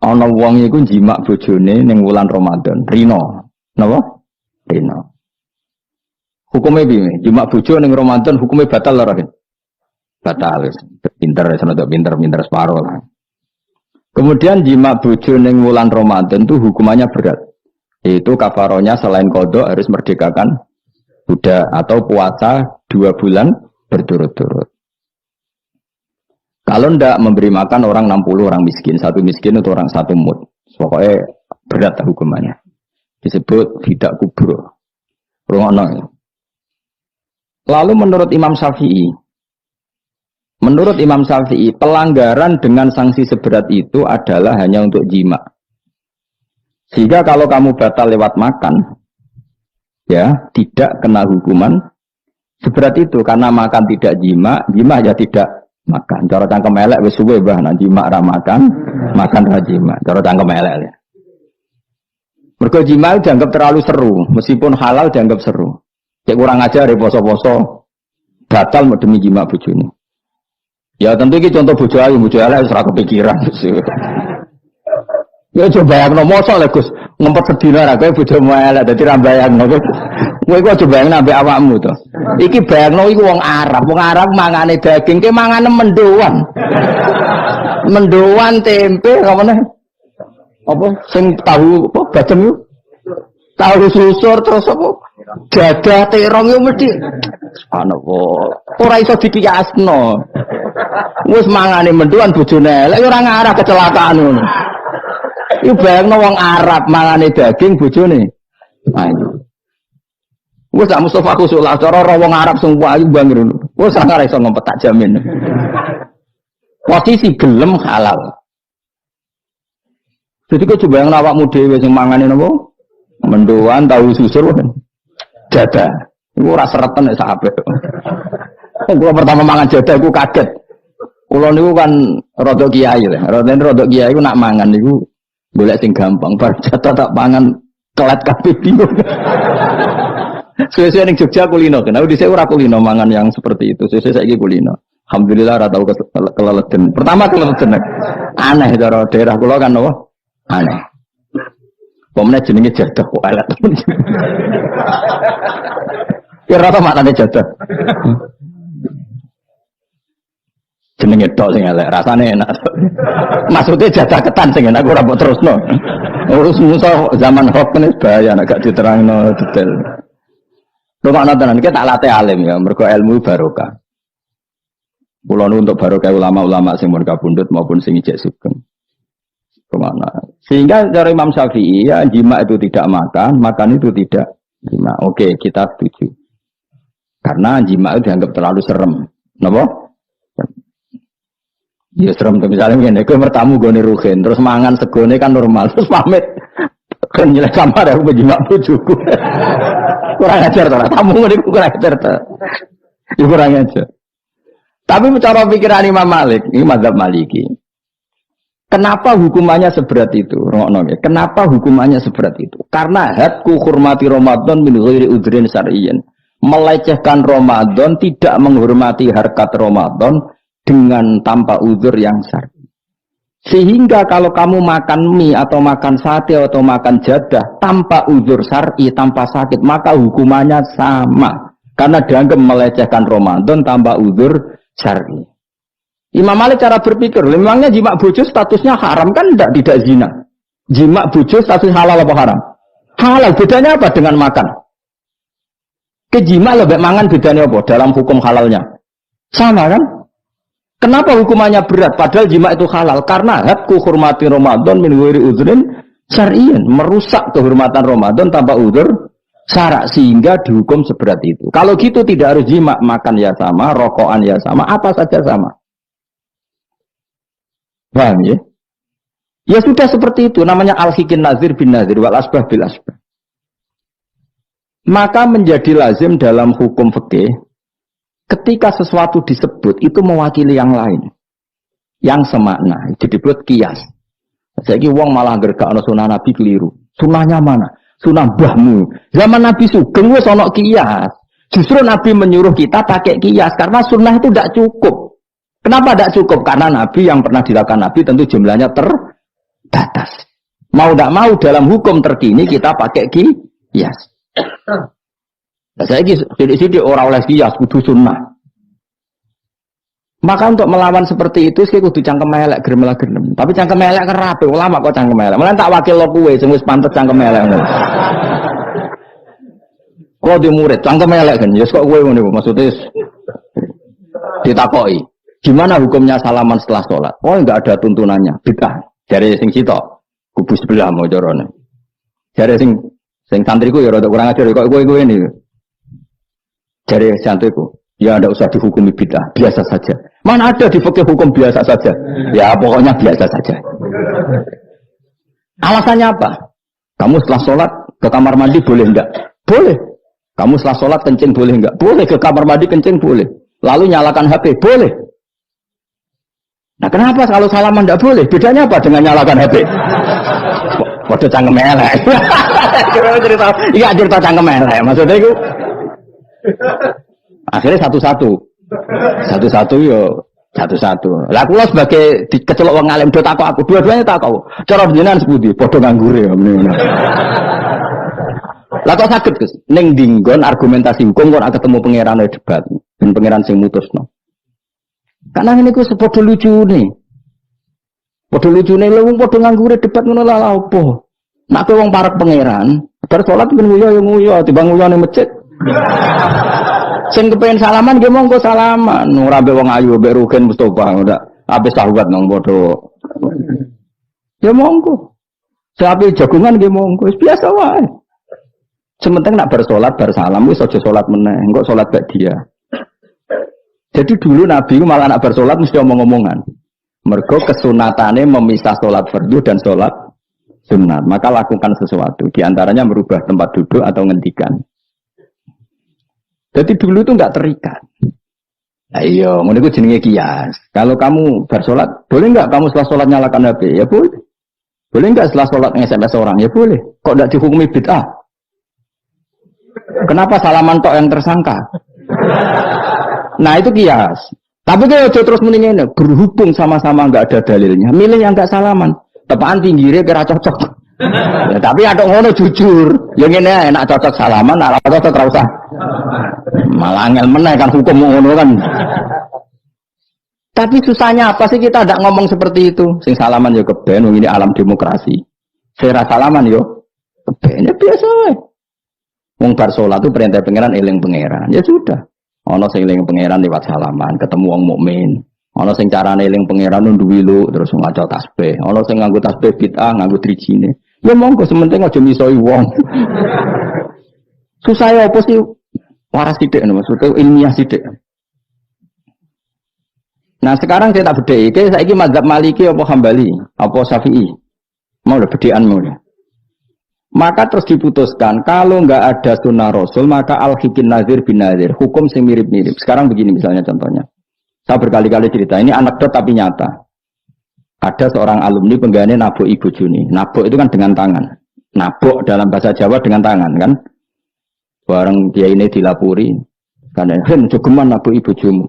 ana wong iku jimak bojone ning wulan Ramadan, rino. Napa? Rino. Hukumnya piye? Jimak bojo ning Ramadan hukumnya batal ora? Batal. Pinter pinter separo lah. Kemudian jimak bojo ning wulan Ramadan itu hukumannya berat. Yaitu kafaronya selain kodok harus merdekakan budak atau puasa 2 bulan berturut-turut. Kalau ndak memberi makan orang 60 orang miskin, satu miskin atau orang satu mud. Pokoknya berat hukumannya. Disebut tidak kubro. Rungono. Lalu menurut Imam Syafi'i, pelanggaran dengan sanksi seberat itu adalah hanya untuk jima. Sehingga kalau kamu batal lewat makan, ya tidak kena hukuman seberat itu karena makan tidak jima ya tidak makan. Cara cangkem elek wis suwe bah nang jima ra makan ra jima. Cara cangkem elek ya. Mergo jima dianggap terlalu seru, meskipun halal dianggap seru. Cek kurang ajar ya poso-poso batal demi jima bojone. Ya tentu iki contoh bojo ayu elek wis ora kepikiran. Ya coba bayangno mosok lho Gus, ngempet sedina ra kowe bojomu elek dadi ra bayangno. Kowe kok coba bayangno ambek awakmu to. Iki bayangno iku wong Arab mangane daging, ke mangane mendoan. Mendoan tempe apa meneh? Apa sing tahu apa bacem yo? Tahu susur terus apa? Dadah terong yo mesti. Subhanallah. Ora iso dikiasno. Wis mangane mendoan bojone elek ora ngarah kecelakaan ngono. Iku bayangno wong Arab mangane daging bojone. Ayo. Wes sak Mustofa khusuk lah cara wong Arab sing ayu bang ngono. Wes ora iso ngompet tak jamin. Posisi gelem halal. Jadi kok coba yang awakmu dhewe sing mangane napa? Mendoan tahu susur kan. Jadah. Iku ora sereten nek sak apik. Gua pertama mangan jadah iku kaget. Kula niku kan rada kiai lho. Rada kiai iku nak mangan niku golek sing gampang, bar jatah tak pangan kelet kabeh bingung. Sesuai ning Jogja kulino, kenapa dhisik ora kulino mangan yang seperti itu. Sesuai saiki kulino. Alhamdulillah ora tau keleleden. Pertama keleleden. Aneh cara daerah kula kan apa? Aneh. Pomene jenenge jadah kok elek. Kira apa maknane jadah? Jenenge tok sing elek, rasane enak. Maksudnya jadah ketan sing enak ora mbok terusno. Urus musuh zaman hoax ini bahaya nek gak diterangno detail. Rumah tenan iki tak latih alim ya, mergo ilmu barokah. Kula nu untuk barokah ulama-ulama sing mun kabundut maupun sing ijek sugeng. Kemana? Sehingga dari Imam Syafi'i ya jima itu tidak makan itu tidak jima. Oke, kita setuju. Karena jima itu dianggap terlalu serem. Napa? Ya serem tuh misalnya ngene, kowe mertamu gone ruhin, terus mangan segone kan normal, terus pamit. Kan nyelek kamar aku menjimak bojoku. Kurang ajar to, tamu ngene kurang ajar to. Ya kurang ajar. Tapi cara pikiran Imam Malik, ini mazhab Maliki. Kenapa hukumannya seberat itu? Kenapa hukumannya seberat itu? Karena hadku hurmati Ramadan min ghairi udhrin syar'iyyin. Melecehkan Ramadan, tidak menghormati harkat Ramadan dengan tanpa uzur yang syar'i. Sehingga kalau kamu makan mie atau makan sate atau makan jadah tanpa uzur syar'i, tanpa sakit, maka hukumannya sama. Karena dianggap melecehkan Ramadan tanpa uzur syar'i. Imam Malik cara berpikir, memangnya jima bojo statusnya haram kan tidak zina. Jima bojo status halal apa haram? Halal, bedanya apa dengan makan? Kejima lebih mangan bedanya apa dalam hukum halalnya? Sama kan? Kenapa hukumannya berat padahal jima itu halal? Karena hadku hurmati Ramadan min ghairi udhrin syar'iyyin, merusak kehormatan Ramadan tanpa uzur syara' sehingga dihukum seberat itu. Kalau gitu tidak harus jima, makan ya sama, rokokan ya sama, apa saja sama. Paham ya? Ya sudah seperti itu, namanya al-hikin nazir bin nazir wal asbah bil asbah. Maka menjadi lazim dalam hukum fikih ketika sesuatu disebut itu mewakili yang lain yang semakna, itu disebut kias. Saiki wong malah gergakno sunah Nabi keliru. Sunahnya mana? Sunah mbahmu. Zaman Nabi Sugeng wis ana kias. Justru Nabi menyuruh kita pakai kias karena sunnah itu tidak cukup. Kenapa tidak cukup? Karena Nabi yang pernah dilakukan Nabi tentu jumlahnya terbatas. Mau tidak mau dalam hukum terkini kita pakai kias. Nah, saya ini orang oleh kias kudu sunnah. Maka untuk melawan seperti itu, saya kudu cangkem elek gerem. Tapi cangkem elek kerape ulama kok cangkem elek. Malah tak wakil lo kue, sing wis pantes cangkem elek. Kalau di murid cangkem elek kan, ya kok kue ngono maksudnya ditakoki. Gimana hukumnya salaman setelah sholat? Oh enggak ada tuntunannya, bid'ah. Dari sing sitok, kubu sebelah mau corone. Dari sing santriku ya rada kurang ajar kok kowe ini. Dari santriku, ya enggak usah dihukumi bid'ah, biasa saja. Mana ada di fikih hukum biasa saja? Ya pokoknya biasa saja. Alasannya apa? Kamu setelah sholat ke kamar mandi boleh enggak? Boleh. Kamu setelah sholat kencing boleh enggak? Boleh. Ke kamar mandi kencing boleh. Lalu nyalakan HP boleh. Nah kenapa kalau salaman enggak boleh? Bedanya apa dengan nyalakan HP? Waduh cangkem elek. Iya cerita cangkem elek. Maksudnya itu akhirnya satu-satu yo satu-satu. Lah kula sebagai kecelok wong alim do takok aku, dua-duanya takok. Cara jenengan sepundi? Padha nganggure ya. Lah kok saged Gus? Ning dinggon argumentasi hukum kok ketemu pangeran debat, ben pangeran sing mutusno. Karena niku sepadha lucune. Padha lucune lho wong padha nganggure debat ngono lha opo? Nek kowe wong parek pangeran, bar salat ben nguyo timbang nguyo ning masjid. Sing kepengin salaman nggih monggo salaman. Ora mbek wong ayu mbek Rugen Mustofa ndak ape sahabat nang padha. Ya monggo. Sapi jagungan nggih monggo, wis biasa wae. Sementing nak bar salam wis aja salat meneh, engko salat bak dia. Jadi dulu Nabi malah nak bar salat mesti omong-omongan. Mergo kesunatane memisah salat fardu dan salat sunat. Maka lakukan sesuatu, di antaranya merubah tempat duduk atau ngendikan. Jadi dulu itu enggak terikat. Nah iya, ngono iku jenenge kias. Kalau kamu bersolat, boleh enggak kamu setelah sholat nyalakan HP? Ya boleh. Boleh enggak setelah sholat nge-SMS orang? Ya boleh. Kok enggak dihukumi bid'ah? Kenapa salaman tok yang tersangka? Nah itu kias. Tapi kalau terus mendingin berhubung sama-sama enggak ada dalilnya, milih yang enggak salaman. Tepaan tinggire kira cocok. Ya, tapi ada ngono jujur. Yang ini enak cocok salaman, nek cocok ora usah. Malah angel meneh kan hukum ngono kan. Tapi susahnya apa sih kita tidak ngomong seperti itu? Sing salaman yo keben, ini alam demokrasi. Sira salaman yo keben ya biasa wae. Wong bar salat itu perintah pangeran eling pangeran. Ya sudah. Ana sing eling pangeran lewat salaman, ketemu wong mukmin. Ana sing carane eling pangeran nduwi lu terus maca tasbih. Ana sing nganggo tasbih bid'ah, nganggo drijine. Ya monggo sementing aja misoi wong. Susah ya apa sih? Waras sidik, maksudnya ilmiah sidik. Nah sekarang saya tak bedai, saya ini mazhab Maliki apa Hambali, apa Syafi'i, mau udah bedaan mau udah. Maka terus diputuskan kalau nggak ada sunnah Rasul maka al-hikin nazir bin nazir, hukum sing mirip-mirip. Sekarang begini misalnya contohnya, saya berkali-kali cerita, ini anekdot tapi nyata. Ada seorang alumni penggaweane nabok ibu Juni, nabok itu kan dengan tangan, nabok dalam bahasa Jawa dengan tangan kan. Bareng dia ini dilapuri, karena hen jogeman nabuki bojomu.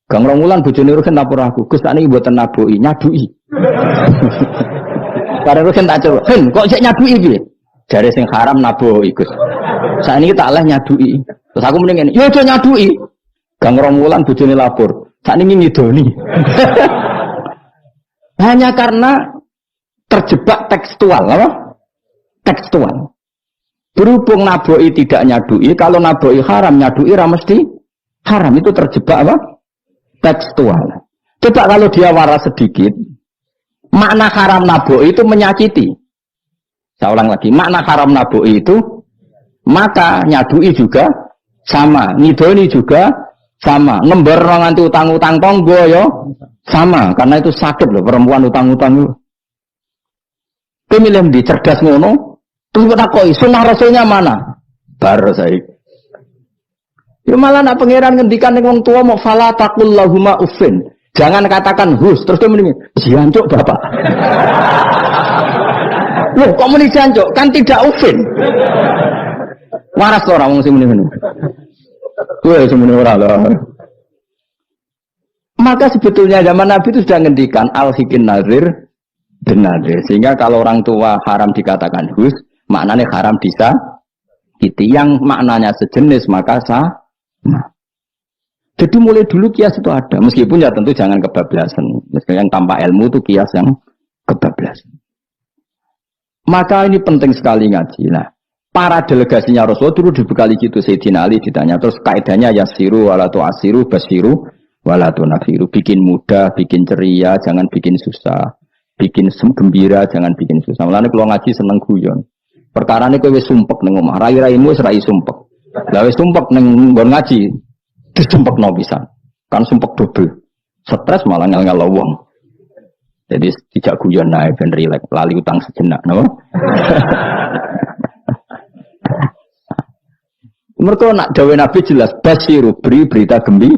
Gang Romulan bojone Rugen lapor aku, Gus tak niki mboten nabuki, nyaduki. Karena Rugen tak coba, hen kok sik nyaduki piye? Jare sing haram nabuki Gus. Sakniki tak leh nyaduki. Terus aku mending ngene, yo aja nyaduki. Gang Romulan bojone lapor, sakniki ngidoni. Hanya karena terjebak tekstual, apa? Tekstual. Berhubung naboi tidak nyadui, kalau naboi haram nyadui mesti haram, itu terjebak apa? Tekstual. Coba kalau dia waras sedikit, makna haram naboi itu menyakiti. Saya ulang lagi, makna haram naboi itu maka nyadui juga sama, ngidoni juga sama, nember nganti utang-utang tonggo yo sama, karena itu sakit loh perempuan utang-utang itu. Pemilih di cerdas ngono. Terus bertakoi, sunnah rasulnya mana? Baru saya. Ya malah nak pangeran ngendikan ning wong tua mau fala taqul lahuma uffin. Jangan katakan hus, terus dia mendingin jancuk bapak. Loh, kok muni jancuk? Kan tidak uffin. Waras ora wong sing muni ngono. Kuwi sing muni ora lah. Maka sebetulnya zaman Nabi itu sudah ngendikan al-hikin nazir Benar. Sehingga kalau orang tua haram dikatakan hus, maknanya haram disakiti. Yang maknanya sejenis maka sah. Jadi mulai dulu kias itu ada, meskipun ya tentu jangan kebablasan. Meskipun yang tanpa ilmu itu kias yang kebablasan. Maka ini penting sekali ngaji. Nah, para delegasinya Rasulullah dulu dibekali gitu. Sayyidina Ali ditanya, terus kaidahnya yasiru walatu asiru basiru walatu nafiru. Bikin mudah, bikin ceria, jangan bikin susah. Bikin gembira, jangan bikin susah. Mulane kalau ngaji seneng guyon. Perkara ini kowe wis sumpek ning omah, rai-raimu wis rai sumpek. Lah wis sumpek ning nggon ngaji, disumpekno pisan. Kan sumpek double. Stres malah ngel-ngel wong. Jadi tidak guyon nae ben rileks, lali utang sejenak, napa? Mereka nak dawe Nabi jelas basiru beri berita gembira.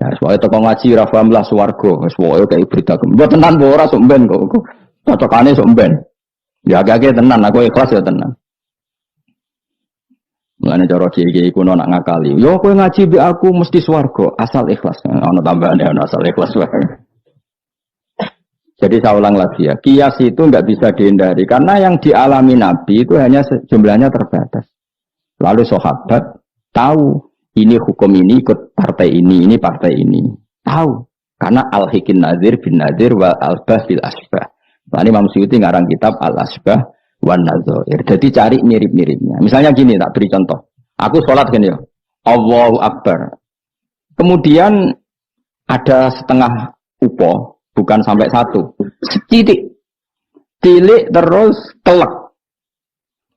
Ya soalnya teko ngaji ra paham lah swarga, wis pokoke kayak berita gembira. Mboten tenan ora sok mben kok. Cocokane sok mben. Ya agak-agak tenan aku ikhlas ya tenan. Mulane cara kiai kuno nak ngakali. Yo kowe ngaji be aku mesti swarga asal ikhlas. Ana tambahane ana asal ikhlas wae. Jadi saya ulang lagi ya, kias itu nggak bisa dihindari karena yang dialami Nabi itu hanya jumlahnya terbatas. Lalu sahabat tahu ini hukum ini ikut partai ini partai ini. Tahu karena al-hikin nazir bin nazir wa al-bah bil asbah. Nah, ini Imam Suyuti ngarang kitab al-asbah wan nazair. Jadi cari mirip-miripnya. Misalnya gini, tak beri contoh. Aku sholat kan ya, Allahu Akbar. Kemudian ada setengah upo. Bukan sampai satu, setitik, cilik terus kelek.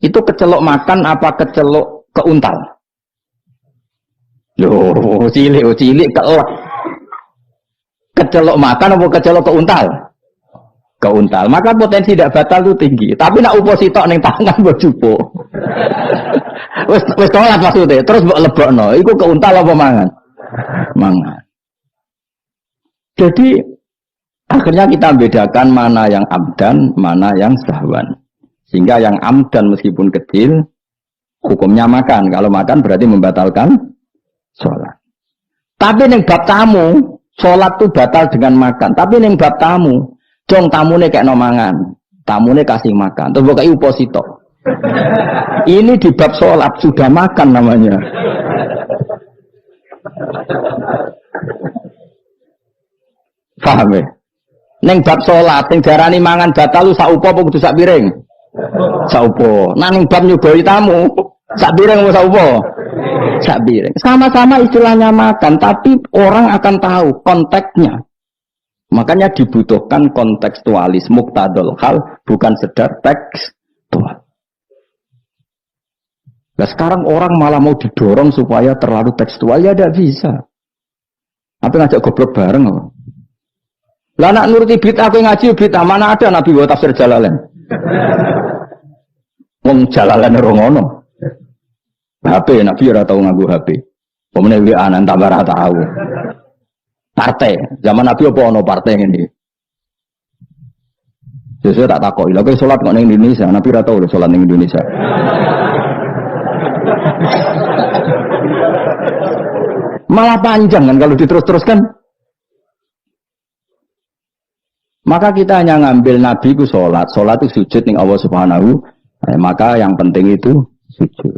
Itu kecelok makan apa kecelok keuntal? Loh, cilik kelek. Kecelok makan apa kecelok keuntal? Keuntal. Maka potensi tidak batal itu tinggi. Tapi nak upo sitok ning tangan mbok jupo. Wis tolak maksudnya. Terus mbok lebokno. Iku keuntal apa mangan? Mangan. Jadi akhirnya kita bedakan mana yang abdan, mana yang sahwan. Sehingga yang amdan meskipun kecil, hukumnya makan. Kalau makan berarti membatalkan sholat. Tapi ning bab tamu, sholat itu batal dengan makan. Tapi ning bab tamu, dong tamune kayak no mangan. Tamune kasih makan. Terus bukai uposito. Ini di bab sholat sudah makan namanya. Paham ya? Neng bab sholat, neng darani mangan batal lu saupo apa kudu sak piring? Saupo. Nah neng bab nyugoi tamu, sak piring apa saupo? Sak piring. Sama-sama istilahnya makan, tapi orang akan tahu konteksnya. Makanya dibutuhkan kontekstualis muqtadul hal, bukan sekedar tekstual. Nah sekarang orang malah mau didorong supaya terlalu tekstual, ya tidak bisa. Apa ngajak goblok bareng apa? Lah nak nuruti bid'ah kowe ngaji bid'ah mana ada Nabi wa tafsir Jalalain. Wong Jalalain ora ngono. HP Nabi ora tau nganggo HP. Pemene WA nang tambah ora tau. Partai, zaman Nabi apa ono partai ngene. Sesuk tak takoki, lha kowe salat kok ning Indonesia, Nabi ora tau lho salat ning Indonesia. Malah panjang kan kalau diterus-teruskan. Maka kita hanya ngambil Nabi ku sholat itu sujud ning Allah Subhanahu. Maka yang penting itu sujud.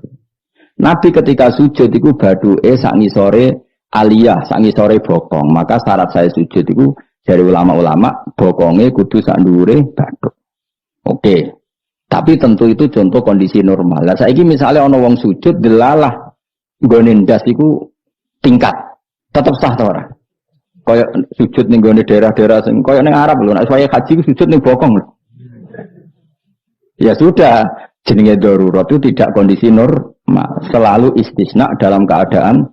Nabi ketika sujud itu baduke sak ngisore aliyah, sak ngisore bokong. Maka syarat saya sujud itu dari ulama-ulama bokonge kudu sak dhuwure baduk. Oke. Tapi tentu itu contoh kondisi normal. Lah saiki misalnya ana wong sujud delalah nggone ndas iku tingkat. Tetep sah ta ora? Kaya sujud ning gone daerah-daerah sing kaya ning Arab lho, nek saya haji sujud ning bokong lho. Ya sudah, jenenge darurat itu tidak kondisi normal, selalu istisna dalam keadaan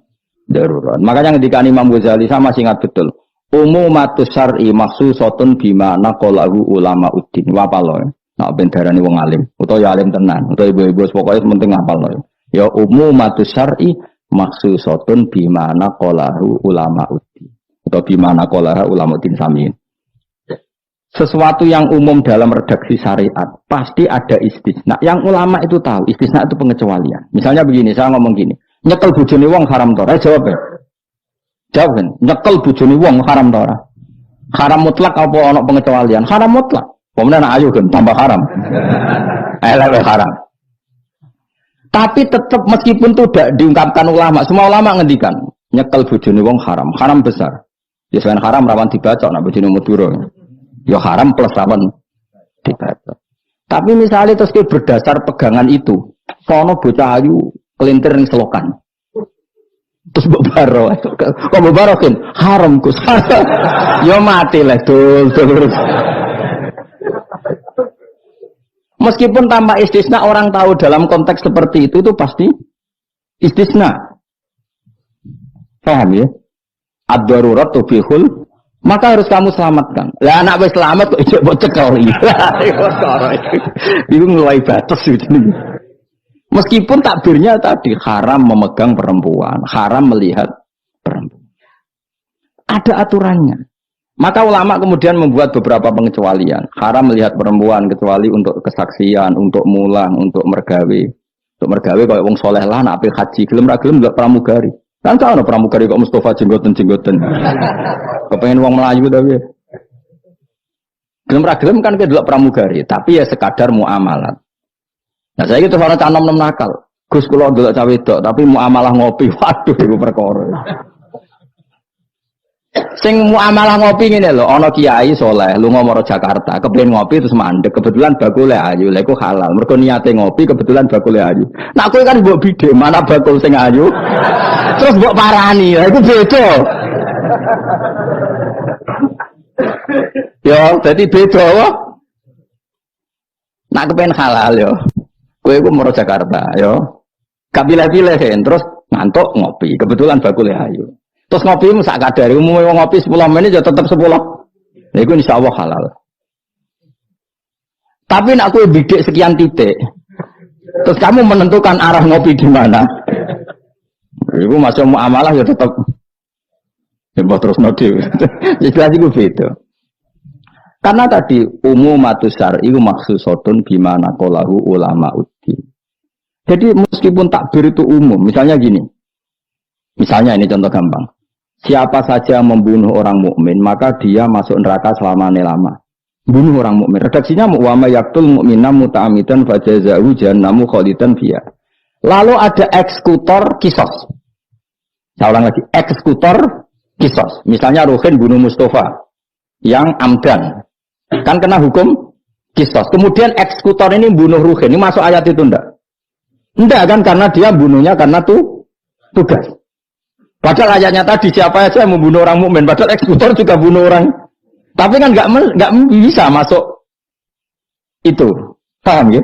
darurat. Makanya ketika Imam Ghazali sama masih ingat betul. Umumatus syar'i makhsusatun bima naqalahu ulama uddin. Wapalo. Nek ben darani wong alim, utawa ya alim tenan, utawa ibu-ibu pokoke penting ngapalno. Ya umumatus syar'i makhsusatun bima naqalahu ulama uddin. Atau bimana kolara ulama din samin. Sesuatu yang umum dalam redaksi syariat pasti ada istisna. Yang ulama itu tahu istisna itu pengecualian. Misalnya begini, saya ngomong gini, nyekel bojone wong haram ta ora? Jawab ya. Jawab kan, nyekel bojone wong haram ta ora? Haram mutlak apa ana pengecualian? Haram mutlak. Kemudian ayu kan tambah haram. Elek haram. Tapi tetap meskipun itu tidak diungkapkan ulama, semua ulama ngendikan nyekel bojone wong haram, haram besar. Ya selain haram rawan dibaca nak bojone Madura. Ya haram plus rawan dibaca. Tapi misalnya terus berdasar pegangan itu, sono bocah ayu kelintir ning selokan. Terus mbok baro. Kok mbok baro kan haram Gus. Ya mati lah dul. Meskipun tanpa istisna orang tahu dalam konteks seperti itu pasti istisna. Paham ya? Ad-darurat tubihul, maka harus kamu selamatkan. Lah anak wis selamat kok ijek mbok cekel iki. Iku mulai batas itu. Meskipun takbirnya tadi haram memegang perempuan, haram melihat perempuan. Ada aturannya. Maka ulama kemudian membuat beberapa pengecualian. Haram melihat perempuan kecuali untuk kesaksian, untuk mulang, untuk mergawe. Untuk mergawe kalau wong soleh lah nak apik haji, gelem ra gelem ndelok pramugari. Kan ana pramugari kok Mustafa jenggoten-jenggoten. Kepengen wong Melayu tapi. Gelem ra gelem kan ke delok pramugari, tapi ya sekadar muamalat. Nah, saya gitu ana cah nom-nom nakal. Gus kula ndelok cah wedok tapi muamalah ngopi. Waduh iku perkara. Sing muamalah ngopi ngene lho, ana kiai saleh lunga maro Jakarta, kepengin ngopi terus mandek, kebetulan bakule ayu, lha iku halal. Mergo niate ngopi kebetulan bakule ayu. Nak kowe kan mbok bidhe, mana bakul sing ayu? Terus mbok parani, lha iku beda. Yo, dadi beda wae. Nak kepengin halal yo. Kowe iku maro Jakarta, yo. Gak pilih-pilih terus ngantuk ngopi, kebetulan bakule ayu. Terus ngopi mu sak kadare, umumnya wong ngopi 10 menit ya tetep 10. Nah itu insyaallah halal. Tapi nak kowe bidik sekian titik. Terus kamu menentukan arah ngopi di mana. Iku masuk muamalah ya tetep ya terus nodi. Jelas iku beda. Karena tadi umumatus syar'i iku maksusatun bimana qalahu ulama uddin. Jadi meskipun takbir itu umum, misalnya gini. Misalnya ini contoh gampang. Siapa saja membunuh orang mukmin maka dia masuk neraka selama-lama. Bunuh orang mukmin. Redaksinya wa may yaqtul mu'mina muta'ammidan fajazaa'u jahannamu khalidan fiha. Lalu ada eksekutor kisos. Saya ulang lagi, eksekutor kisos. Misalnya Ruhin bunuh Mustafa yang amdan. Kan kena hukum kisos. Kemudian eksekutor ini bunuh Ruhin. Ini masuk ayat itu enggak? Enggak kan karena dia bunuhnya karena tugas. Padahal ayatnya tadi siapa saja yang membunuh orang mukmin, padahal eksekutor juga bunuh orang. Tapi kan nggak bisa masuk itu, paham ya?